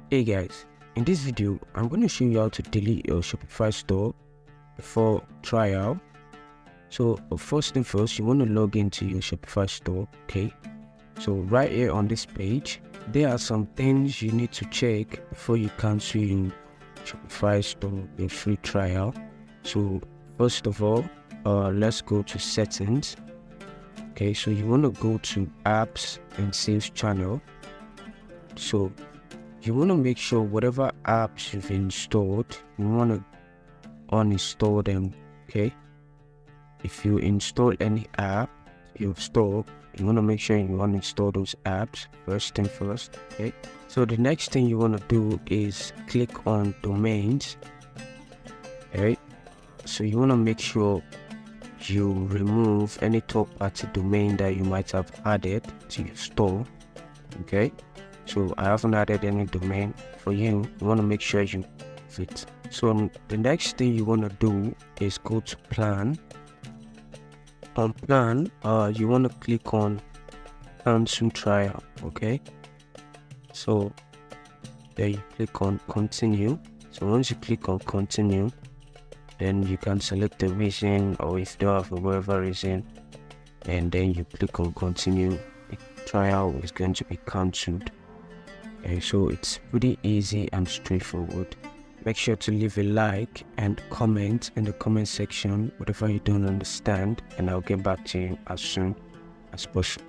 Hey guys, in this video I'm going to show you how to delete your Shopify store before trial. So first thing first, you want to log into your Shopify store. Okay, so right here on this page there are some things you need to check before you cancel your Shopify store, your free trial. So first of all, let's go to settings. Okay, so you want to go to apps and sales channel. So you want to make sure whatever apps you've installed, you want to uninstall them. Okay, if you install any app you've stored, you want to make sure you uninstall those apps first thing first. Okay, so the next thing you want to do is click on domains. Okay, so you want to make sure you remove any third-party domain that you might have added to your store. Okay, so I haven't added any domain. For you want to make sure you fit. So the next thing you want to do is go to plan. On plan, you want to click on cancel trial. Okay, so then you click on continue. So once you click on continue, then you can select the reason, or if you don't have whatever reason, and then you click on continue. The trial is going to be cancelled. Okay, so it's pretty easy and straightforward. Make sure to leave a like and comment in the comment section whatever you don't understand, and I'll get back to you as soon as possible.